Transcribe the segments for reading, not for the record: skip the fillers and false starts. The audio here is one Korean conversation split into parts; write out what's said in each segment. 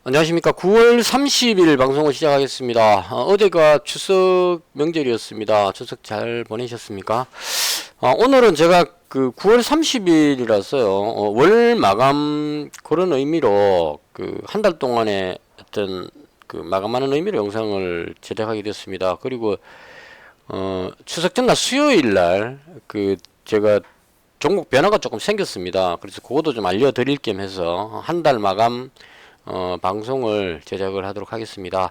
안녕하십니까. 9월 30일 방송을 시작하겠습니다. 어제가 추석 명절이었습니다. 추석 잘 보내셨습니까? 오늘은 제가 그 9월 30일이라서요, 월 마감 그런 의미로 그 한 달 동안의 어떤 그 마감하는 의미로 영상을 제작하게 됐습니다. 그리고 추석 전날 수요일 날 그 제가 종목 변화가 조금 생겼습니다. 그래서 그것도 좀 알려드릴 겸 해서 한 달 마감 방송을 제작을 하도록 하겠습니다.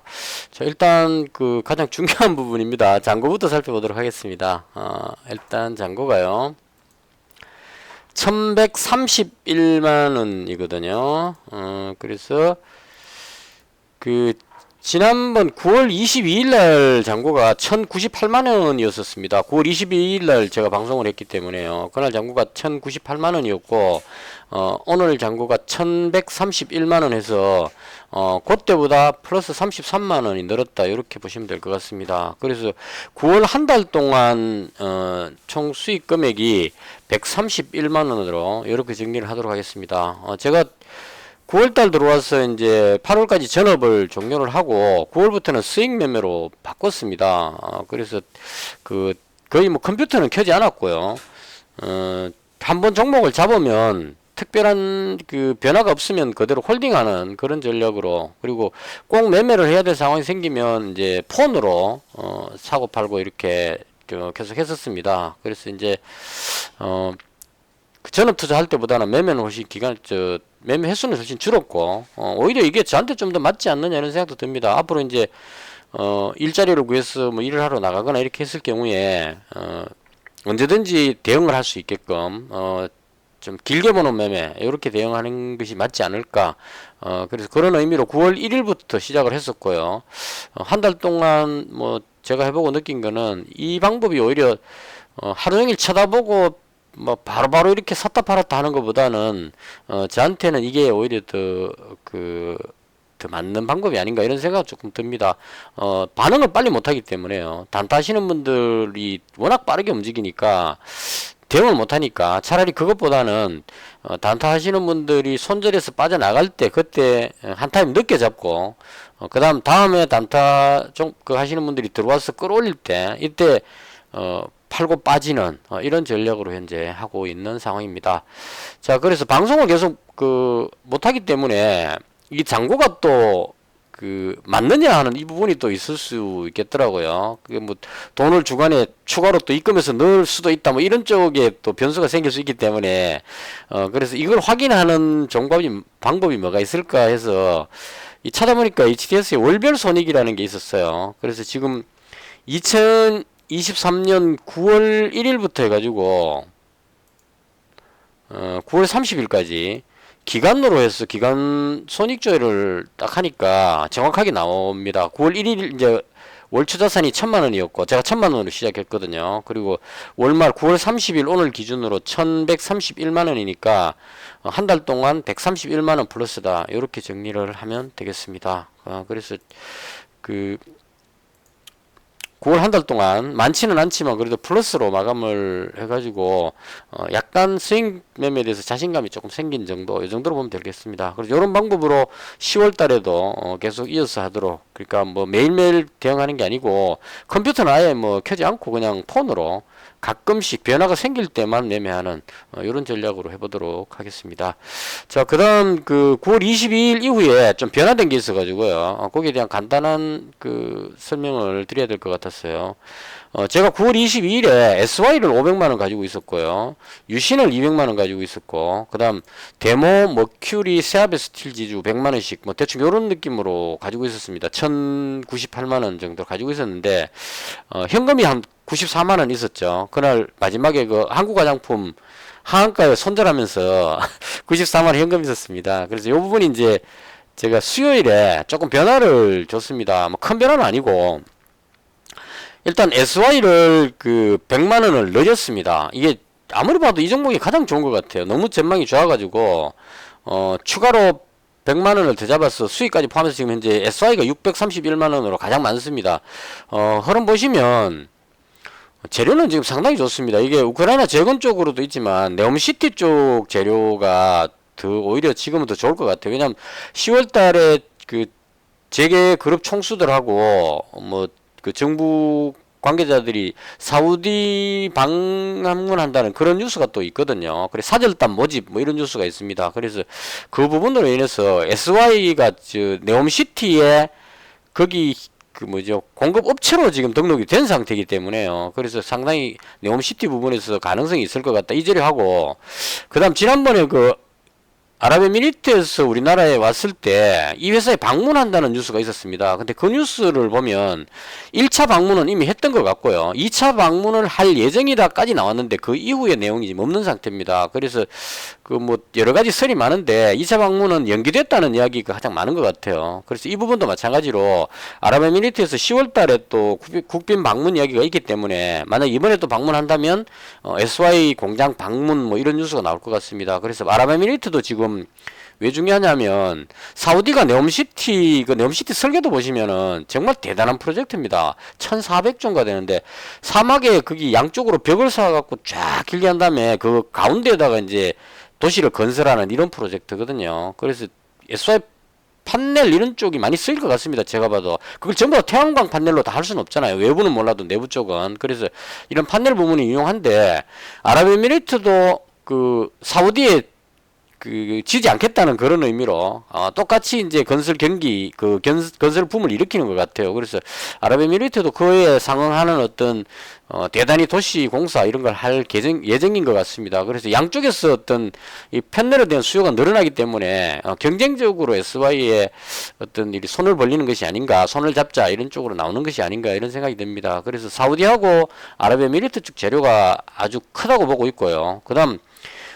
자, 일단 그 가장 중요한 부분입니다. 잔고부터 살펴보도록 하겠습니다. 일단 잔고가요. 1131만원이거든요. 그래서 그 지난번 9월 22일날 잔고가 1098만원이었었습니다. 9월 22일날 제가 방송을 했기 때문에요. 그날 잔고가 1098만원이었고 오늘 잔고가 1131만원 해서 그때보다 플러스 33만원이 늘었다, 이렇게 보시면 될 것 같습니다. 그래서 9월 한 달 동안 총 수익 금액이 131만원으로 이렇게 정리를 하도록 하겠습니다. 제가 9월달 들어와서 이제 8월까지 전업을 종료를 하고 9월부터는 수익 매매로 바꿨습니다. 그래서 그 거의 뭐 컴퓨터는 켜지 않았고요. 한번 종목을 잡으면 특별한 그 변화가 없으면 그대로 홀딩하는 그런 전략으로, 그리고 꼭 매매를 해야 될 상황이 생기면 이제 폰으로 사고 팔고 이렇게 계속 했었습니다. 그래서 이제 전업 투자할 때보다는 매매는 훨씬 매매 횟수는 훨씬 줄었고, 오히려 이게 저한테 좀 더 맞지 않느냐 이런 생각도 듭니다. 앞으로 이제 일자리를 구해서 뭐 일을 하러 나가거나 이렇게 했을 경우에 언제든지 대응을 할 수 있게끔 좀 길게 보는 매매 이렇게 대응하는 것이 맞지 않을까. 그래서 그런 의미로 9월 1일부터 시작을 했었고요. 한 달 동안 뭐 제가 해보고 느낀 거는 이 방법이 오히려 하루 종일 쳐다보고 뭐 바로바로 이렇게 샀다 팔았다 하는 것보다는 저한테는 이게 오히려 더 맞는 방법이 아닌가 이런 생각 조금 듭니다. 반응을 빨리 못하기 때문에요. 단타 하시는 분들이 워낙 빠르게 움직이니까 대응을 못하니까 차라리 그것보다는 단타 하시는 분들이 손절해서 빠져나갈 때 그때 한 타임 늦게 잡고, 그 다음에 단타 좀 하시는 분들이 들어와서 끌어올릴 때 이때 팔고 빠지는 이런 전략으로 현재 하고 있는 상황입니다. 자, 그래서 방송을 계속 못하기 때문에 이 잔고가 또 맞느냐 하는 이 부분이 또 있을 수 있겠더라고요. 그게 뭐 돈을 주간에 추가로 또 입금해서 넣을 수도 있다, 뭐 이런 쪽에 또 변수가 생길 수 있기 때문에 그래서 이걸 확인하는 방법이 뭐가 있을까 해서 찾아보니까 HTS의 월별 손익이라는 게 있었어요. 그래서 지금 2023년 9월 1일부터 해가지고 9월 30일까지 기간으로 해서 기간 손익조회를 딱 하니까 정확하게 나옵니다. 9월 1일 이제 월초자산이 1000만원이었고 제가 1000만원으로 시작했거든요. 그리고 월말 9월 30일 오늘 기준으로 1131만원이니까 한 달 동안 131만원 플러스다, 이렇게 정리를 하면 되겠습니다. 그래서 9월 한 달 동안 많지는 않지만 그래도 플러스로 마감을 해가지고 약간 스윙 매매에 대해서 자신감이 조금 생긴 정도, 이 정도로 보면 되겠습니다. 그래서 이런 방법으로 10월 달에도 계속 이어서 하도록, 그러니까 뭐 매일매일 대응하는 게 아니고 컴퓨터는 아예 뭐 켜지 않고 그냥 폰으로 가끔씩 변화가 생길 때만 매매하는 이런 전략으로 해보도록 하겠습니다. 자, 그 다음 9월 22일 이후에 좀 변화된 게 있어 가지고요, 거기에 대한 간단한 설명을 드려야 될 것 같았어요. 제가 9월 22일에 SY를 500만원 가지고 있었고요, 유신을 200만원 가지고 있었고, 그 다음 데모 머큐리 세아베 스틸 지주 100만원씩 뭐 대충 요런 느낌으로 가지고 있었습니다. 1098만원 정도 가지고 있었는데 현금이 한 94만원 있었죠. 그날 마지막에 한국화장품 하한가에 손절하면서 94만원 현금이 있었습니다. 그래서 이 부분이 이제 제가 수요일에 조금 변화를 줬습니다. 뭐 큰 변화는 아니고 일단 SY를 100만원을 넣었습니다. 이게 아무리 봐도 이 종목이 가장 좋은 것 같아요. 너무 전망이 좋아가지고 추가로 100만원을 더 잡아서 수익까지 포함해서 지금 현재 SY가 631만원으로 가장 많습니다. 흐름 보시면 재료는 지금 상당히 좋습니다. 이게 우크라이나 재건 쪽으로도 있지만 네옴시티 쪽 재료가 오히려 지금은 더 좋을 것 같아요. 왜냐면 10월 달에 그 재계 그룹 총수들하고 뭐 그 정부 관계자들이 사우디 방문한다는 그런 뉴스가 또 있거든요. 그래 사절단 모집 뭐 이런 뉴스가 있습니다. 그래서 그 부분으로 인해서 SY가 저 네옴시티에 거기 그 뭐죠 공급 업체로 지금 등록이 된 상태이기 때문에요. 그래서 상당히 네옴시티 부분에서 가능성이 있을 것 같다 이제를 하고, 그다음 지난번에 그 아랍에미리트에서 우리나라에 왔을 때 이 회사에 방문한다는 뉴스가 있었습니다. 근데 그 뉴스를 보면 1차 방문은 이미 했던 것 같고요. 2차 방문을 할 예정이다까지 나왔는데 그 이후의 내용이 지금 없는 상태입니다. 그래서 그 뭐 여러 가지 설이 많은데 2차 방문은 연기됐다는 이야기가 가장 많은 것 같아요. 그래서 이 부분도 마찬가지로 아랍에미리트에서 10월 달에 또 국빈 방문 이야기가 있기 때문에 만약 이번에 또 방문한다면 SY 공장 방문 뭐 이런 뉴스가 나올 것 같습니다. 그래서 아랍에미리트도 지금 왜 중요하냐면 사우디가 네옴시티 그 네옴시티 설계도 보시면은 정말 대단한 프로젝트입니다. 1400조가 되는데 사막에 거기 양쪽으로 벽을 쌓아갖고 쫙 길게 한 다음에 그 가운데에다가 이제 도시를 건설하는 이런 프로젝트거든요. 그래서 SY 판넬 이런 쪽이 많이 쓰일 것 같습니다. 제가 봐도 그걸 전부 다 태양광 판넬로 다 할 수는 없잖아요. 외부는 몰라도 내부 쪽은. 그래서 이런 판넬 부분이 유용한데 아랍에미리트도 그 사우디에 그 지지 않겠다는 그런 의미로 똑같이 이제 건설 경기 그 건설 붐을 일으키는 것 같아요. 그래서 아랍에미리트도 그에 상응하는 어떤 대단히 도시 공사 이런 걸 할 예정인 것 같습니다. 그래서 양쪽에서 어떤 이 판넬에 대한 수요가 늘어나기 때문에 경쟁적으로 SY에 어떤 일이 손을 벌리는 것이 아닌가, 손을 잡자 이런 쪽으로 나오는 것이 아닌가 이런 생각이 듭니다. 그래서 사우디하고 아랍에미리트 쪽 재료가 아주 크다고 보고 있고요. 그다음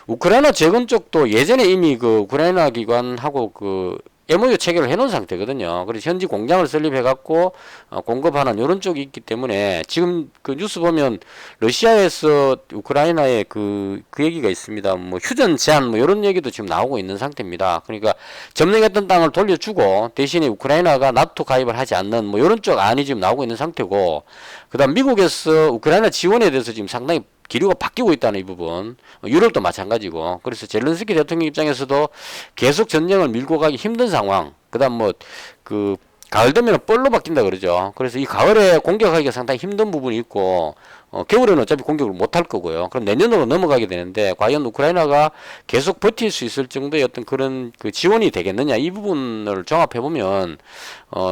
우크라이나 재건 쪽도 예전에 이미 그 우크라이나 기관하고 그 MOU 체결을 해놓은 상태거든요. 그래서 현지 공장을 설립해갖고 공급하는 이런 쪽이 있기 때문에 지금 그 뉴스 보면 러시아에서 우크라이나에 그 얘기가 있습니다. 뭐 휴전 제한 뭐 이런 얘기도 지금 나오고 있는 상태입니다. 그러니까 점령했던 땅을 돌려주고 대신에 우크라이나가 나토 가입을 하지 않는 뭐 이런 쪽 안이 지금 나오고 있는 상태고, 그다음 미국에서 우크라이나 지원에 대해서 지금 상당히 기류가 바뀌고 있다는 이 부분, 유럽도 마찬가지고, 그래서 젤렌스키 대통령 입장에서도 계속 전쟁을 밀고 가기 힘든 상황, 그다음 뭐 그 가을 되면 뻘로 바뀐다 그러죠. 그래서 이 가을에 공격하기가 상당히 힘든 부분이 있고 겨울에는 어차피 공격을 못 할 거고요. 그럼 내년으로 넘어가게 되는데 과연 우크라이나가 계속 버틸 수 있을 정도의 어떤 그런 그 지원이 되겠느냐, 이 부분을 종합해 보면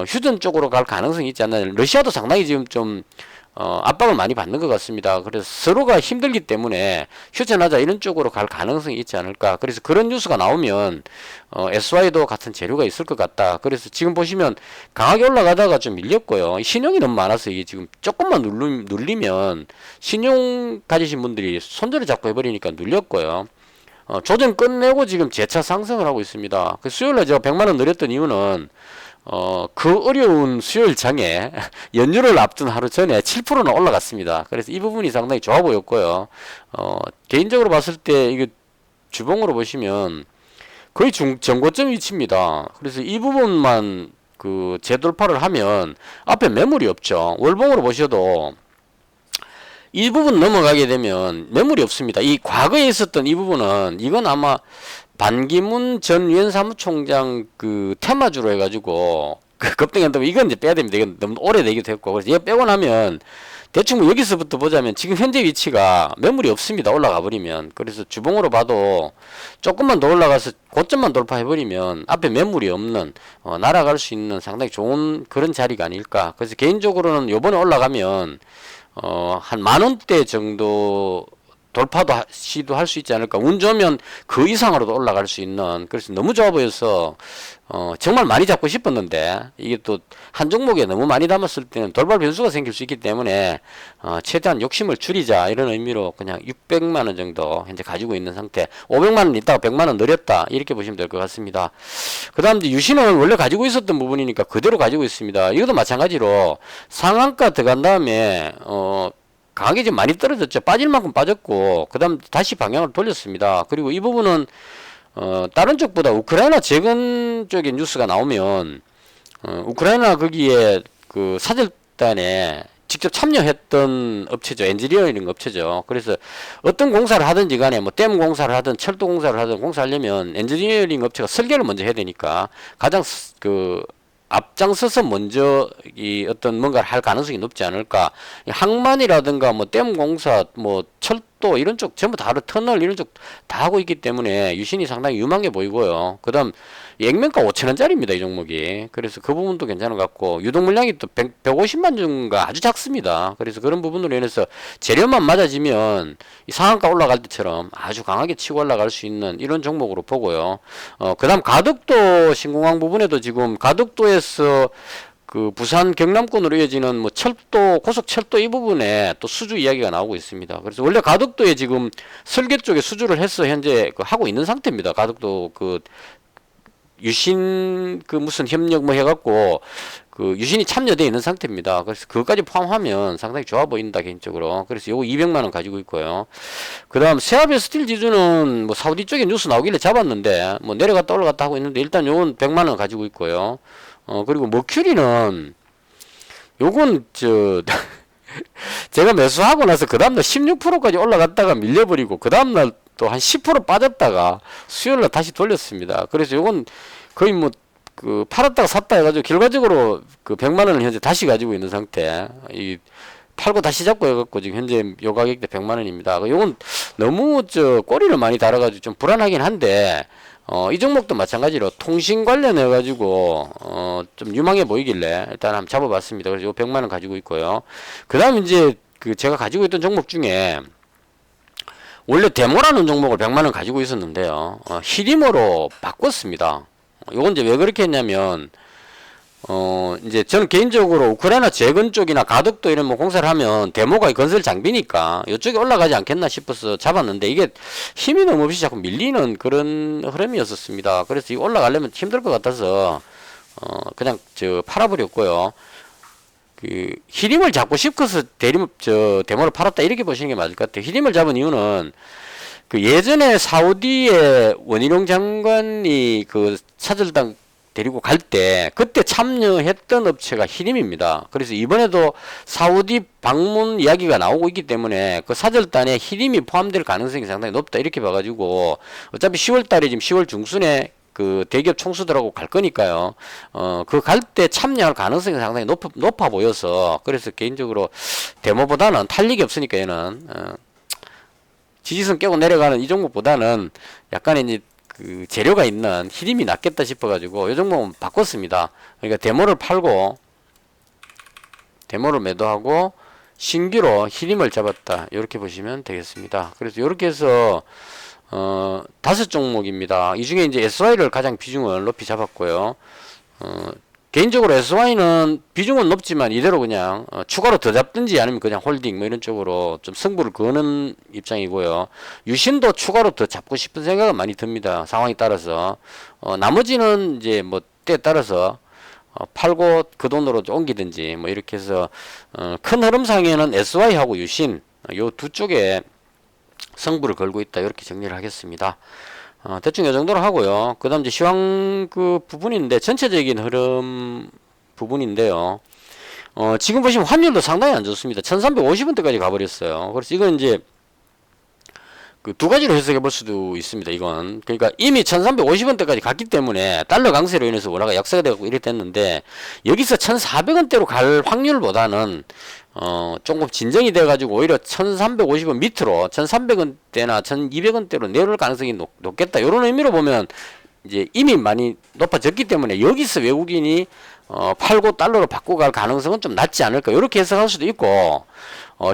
휴전 쪽으로 갈 가능성이 있지 않나. 러시아도 상당히 지금 좀 압박을 많이 받는 것 같습니다. 그래서 서로가 힘들기 때문에 휴전하자 이런 쪽으로 갈 가능성이 있지 않을까. 그래서 그런 뉴스가 나오면 SY도 같은 재료가 있을 것 같다. 그래서 지금 보시면 강하게 올라가다가 좀 밀렸고요. 신용이 너무 많아서 이게 지금 조금만 눌리면 신용 가지신 분들이 손절을 잡고 해버리니까 눌렸고요. 조정 끝내고 지금 재차 상승을 하고 있습니다. 그 수요일에 제가 100만원 늘렸던 이유는 그 어려운 수요일 장에 연휴를 앞둔 하루 전에 7%나 올라갔습니다. 그래서 이 부분이 상당히 좋아 보였고요. 개인적으로 봤을 때 이게 주봉으로 보시면 거의 정고점 위치입니다. 그래서 이 부분만 그 재돌파를 하면 앞에 매물이 없죠. 월봉으로 보셔도 이 부분 넘어가게 되면 매물이 없습니다. 이 과거에 있었던 이 부분은 이건 아마 반기문 전 유엔 사무총장 그 테마주로 해가지고 그 급등했다고 이건 이제 빼야 됩니다. 이건 너무 오래되기도 했고, 그래서 얘 빼고 나면 대충 뭐 여기서부터 보자면 지금 현재 위치가 매물이 없습니다. 올라가 버리면. 그래서 주봉으로 봐도 조금만 더 올라가서 고점만 돌파해 버리면 앞에 매물이 없는 날아갈 수 있는 상당히 좋은 그런 자리가 아닐까. 그래서 개인적으로는 요번에 올라가면 한 10,000원대 정도 돌파도 시도할 수 있지 않을까. 운 좋으면 그 이상으로도 올라갈 수 있는. 그래서 너무 좋아 보여서 정말 많이 잡고 싶었는데 이게 또 한 종목에 너무 많이 담았을 때는 돌발 변수가 생길 수 있기 때문에 최대한 욕심을 줄이자 이런 의미로 그냥 600만원 정도 현재 가지고 있는 상태. 500만원 있다가 100만원 늘렸다 이렇게 보시면 될 것 같습니다. 그 다음 이제 유신은 원래 가지고 있었던 부분이니까 그대로 가지고 있습니다. 이것도 마찬가지로 상한가 들어간 다음에 강하게 좀 많이 떨어졌죠. 빠질 만큼 빠졌고 그 다음 다시 방향을 돌렸습니다. 그리고 이 부분은 다른 쪽보다 우크라이나 재건 쪽에 뉴스가 나오면 우크라이나 거기에 그 사절단에 직접 참여했던 업체죠. 엔지니어링 업체죠. 그래서 어떤 공사를 하든지 간에 뭐 댐 공사를 하든 철도 공사를 하든 공사하려면 엔지니어링 업체가 설계를 먼저 해야 되니까 가장 그 앞장서서 먼저 이 어떤 뭔가를 할 가능성이 높지 않을까. 항만이라든가 뭐 댐 공사 뭐 철도 이런 쪽 전부 다 터널 이런 쪽 다 하고 있기 때문에 유신이 상당히 유망해 보이고요. 그다음 액면가 5천원짜리입니다 이 종목이. 그래서 그 부분도 괜찮은 것 같고 유동 물량이 또 150만 주가 아주 작습니다. 그래서 그런 부분으로 인해서 재료만 맞아지면 이 상한가 올라갈 때처럼 아주 강하게 치고 올라갈 수 있는 이런 종목으로 보고요. 그다음 가덕도 신공항 부분에도 지금 가덕도에서 그 부산 경남권으로 이어지는 뭐 철도 고속철도 이 부분에 또 수주 이야기가 나오고 있습니다. 그래서 원래 가덕도에 지금 설계 쪽에 수주를 해서 현재 그 하고 있는 상태입니다. 가덕도 그 유신 그 무슨 협력 뭐 해갖고 그 유신이 참여되어 있는 상태입니다. 그래서 그것까지 포함하면 상당히 좋아 보인다 개인적으로. 그래서 요거 200만 원 가지고 있고요. 그다음 세아베 스틸 지주는 뭐 사우디 쪽에 뉴스 나오길래 잡았는데 뭐 내려갔다 올라갔다 하고 있는데 일단 요건 100만 원 가지고 있고요. 그리고 머큐리는 요건 제가 매수하고 나서 그 다음날 16%까지 올라갔다가 밀려버리고 그 다음날 또 한 10% 빠졌다가 수요일날 다시 돌렸습니다. 그래서 요건 거의 뭐 그 팔았다가 샀다 해가지고 결과적으로 그 100만 원을 현재 다시 가지고 있는 상태. 이 팔고 다시 잡고 해갖고 지금 현재 요 가격대 100만 원입니다. 요건 너무 꼬리를 많이 달아가지고 좀 불안하긴 한데 이 종목도 마찬가지로 통신 관련해 가지고 좀 유망해 보이길래 일단 한번 잡아봤습니다. 그래서 요 100만 원 가지고 있고요. 그다음 이제 그 제가 가지고 있던 종목 중에 원래 데모라는 종목을 100만 원 가지고 있었는데요. 히리모로 바꿨습니다. 요건 이제 왜 그렇게 했냐면 이제 저는 개인적으로 우크라이나 재건 쪽이나 가덕도 이런 뭐 공사를 하면 데모가 건설 장비니까 이쪽에 올라가지 않겠나 싶어서 잡았는데 이게 힘이 너무 없이 자꾸 밀리는 그런 흐름이었었습니다. 그래서 이거 올라가려면 힘들 것 같아서 그냥 팔아버렸고요. 그 히림을 잡고 싶어서 데모를 팔았다 이렇게 보시는 게 맞을 것 같아요. 히림을 잡은 이유는 그 예전에 사우디의 원희룡 장관이 그 사절당 데리고 갈 때 그때 참여했던 업체가 히림입니다. 그래서 이번에도 사우디 방문 이야기가 나오고 있기 때문에 그 사절단에 히림이 포함될 가능성이 상당히 높다 이렇게 봐가지고 어차피 10월달에 지금 10월 중순에 그 대기업 총수들하고 갈 거니까요. 그 갈 때 참여할 가능성이 상당히 높아 보여서 그래서 개인적으로 데모보다는 탄력이 없으니까 얘는 지지선 깨고 내려가는 이 종목보다는 약간의 이제 그 재료가 있는 히림이 낫겠다 싶어가지고 이 종목은 바꿨습니다. 그러니까 데모를 팔고 데모를 매도하고 신규로 히림을 잡았다 이렇게 보시면 되겠습니다. 그래서 이렇게 해서 5종목입니다. 이 중에 이제 SY를 가장 비중을 높이 잡았고요. 개인적으로 SY는 비중은 높지만 이대로 그냥 추가로 더 잡든지 아니면 그냥 홀딩 뭐 이런 쪽으로 좀 승부를 거는 입장이고요. 유신도 추가로 더 잡고 싶은 생각은 많이 듭니다. 상황에 따라서. 나머지는 이제 뭐 때에 따라서 팔고 그 돈으로 옮기든지 뭐 이렇게 해서 큰 흐름상에는 SY하고 유신 요 두 쪽에 승부를 걸고 있다 이렇게 정리를 하겠습니다. 대충 이 정도로 하고요. 그 다음 이제 시황 그 부분인데 전체적인 흐름 부분인데요. 지금 보시면 환율도 상당히 안 좋습니다. 1350원대까지 가버렸어요. 그래서 이건 이제 그 두 가지로 해석해 볼 수도 있습니다. 이건 그러니까 이미 1350원대까지 갔기 때문에 달러 강세로 인해서 원화가 약세가 되고 이래 됐는데 여기서 1400원대로 갈 확률보다는 조금 진정이 돼 가지고 오히려 1350원 밑으로 1300원대나 1200원대로 내려올 가능성이 높겠다 이런 의미로 보면 이제 이미 많이 높아졌기 때문에 여기서 외국인이 팔고 달러로 바꾸고 갈 가능성은 좀 낮지 않을까 이렇게 해석할 수도 있고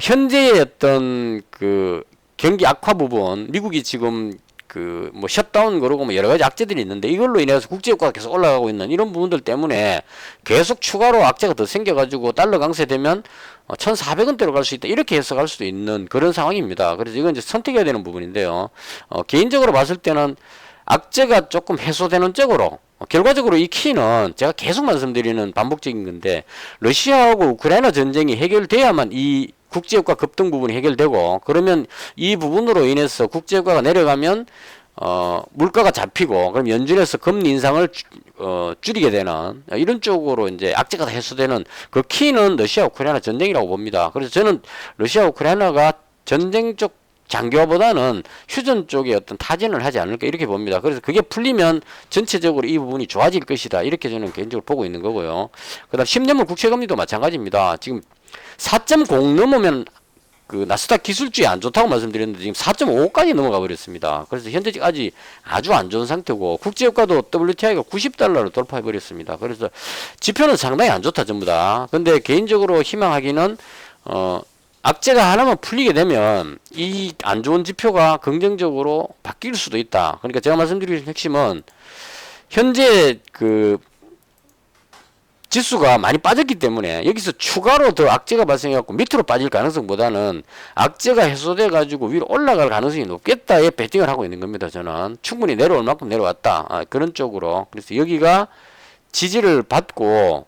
현재의 어떤 그 경기 악화 부분 미국이 지금 그 뭐 셧다운 그러고 뭐 여러 가지 악재들이 있는데 이걸로 인해서 국제유가가 계속 올라가고 있는 이런 부분들 때문에 계속 추가로 악재가 더 생겨가지고 달러 강세되면 1,400원대로 갈 수 있다 이렇게 해석할 수도 있는 그런 상황입니다. 그래서 이건 이제 선택해야 되는 부분인데요. 개인적으로 봤을 때는 악재가 조금 해소되는 쪽으로 결과적으로 이 키는 제가 계속 말씀드리는 반복적인 건데 러시아하고 우크라이나 전쟁이 해결돼야만 이 국제유가 급등 부분이 해결되고 그러면 이 부분으로 인해서 국제유가가 내려가면 물가가 잡히고 그럼 연준에서 금리 인상을 줄이게 되는 이런 쪽으로 이제 악재가 다 해소되는 그 키는 러시아 우크라이나 전쟁이라고 봅니다. 그래서 저는 러시아 우크라이나가 전쟁적 장기화보다는 휴전 쪽에 어떤 타진을 하지 않을까 이렇게 봅니다. 그래서 그게 풀리면 전체적으로 이 부분이 좋아질 것이다 이렇게 저는 개인적으로 보고 있는 거고요. 그다음 10년물 국채금리도 마찬가지입니다. 지금 4.0 넘으면 그 나스닥 기술주의 안 좋다고 말씀드렸는데 지금 4.5까지 넘어가 버렸습니다. 그래서 현재까지 아주 안 좋은 상태고 국제유가도 WTI가 90달러를 돌파해 버렸습니다. 그래서 지표는 상당히 안 좋다 전부 다. 근데 개인적으로 희망하기는 악재가 하나만 풀리게 되면 이 안 좋은 지표가 긍정적으로 바뀔 수도 있다. 그러니까 제가 말씀드리는 핵심은 현재 그 지수가 많이 빠졌기 때문에 여기서 추가로 더 악재가 발생해갖고 밑으로 빠질 가능성보다는 악재가 해소돼 가지고 위로 올라갈 가능성이 높겠다에 베팅을 하고 있는 겁니다. 저는 충분히 내려올 만큼 내려왔다 그런 쪽으로. 그래서 여기가 지지를 받고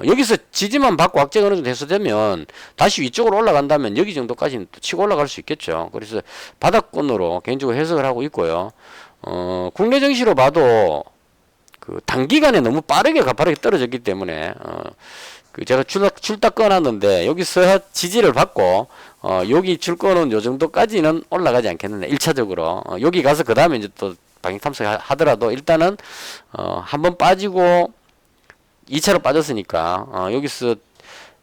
여기서 지지만 받고 악재가 어느 정도 해소되면 다시 위쪽으로 올라간다면 여기 정도까지는 또 치고 올라갈 수 있겠죠. 그래서 바닥권으로 개인적으로 해석을 하고 있고요. 국내 증시로 봐도 그 단기간에 너무 빠르게 가파르게 떨어졌기 때문에 그 제가 줄딱 꺼놨는데 여기서 지지를 받고 여기 줄 거는 요 정도까지는 올라가지 않겠느냐 1차적으로 여기 가서 그 다음에 이제 또 방역 탐색 하더라도 일단은 한번 빠지고 2차로 빠졌으니까 여기서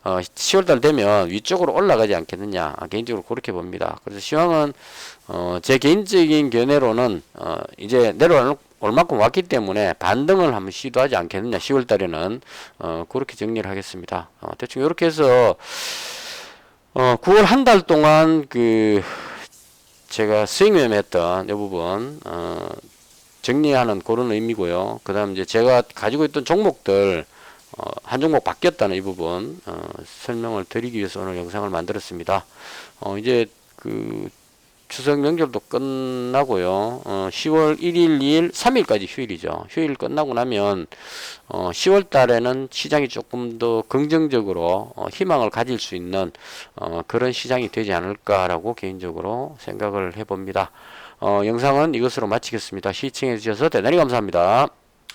10월달 되면 위쪽으로 올라가지 않겠느냐 개인적으로 그렇게 봅니다. 그래서 시황은 제 개인적인 견해로는 이제 내려올 만큼 왔기 때문에 반등을 한번 시도하지 않겠느냐 10월달에는 그렇게 정리를 하겠습니다. 대충 이렇게 해서 9월 한 달 동안 그 제가 스윙 매매했던 이 부분 정리하는 그런 의미고요. 그 다음 이제 제가 가지고 있던 종목들 한 종목 바뀌었다는 이 부분 설명을 드리기 위해서 오늘 영상을 만들었습니다. 이제 그 추석 명절도 끝나고요. 10월 1일, 2일, 3일까지 휴일이죠. 휴일 끝나고 나면 10월 달에는 시장이 조금 더 긍정적으로 희망을 가질 수 있는 그런 시장이 되지 않을까라고 개인적으로 생각을 해봅니다. 영상은 이것으로 마치겠습니다. 시청해 주셔서 대단히 감사합니다.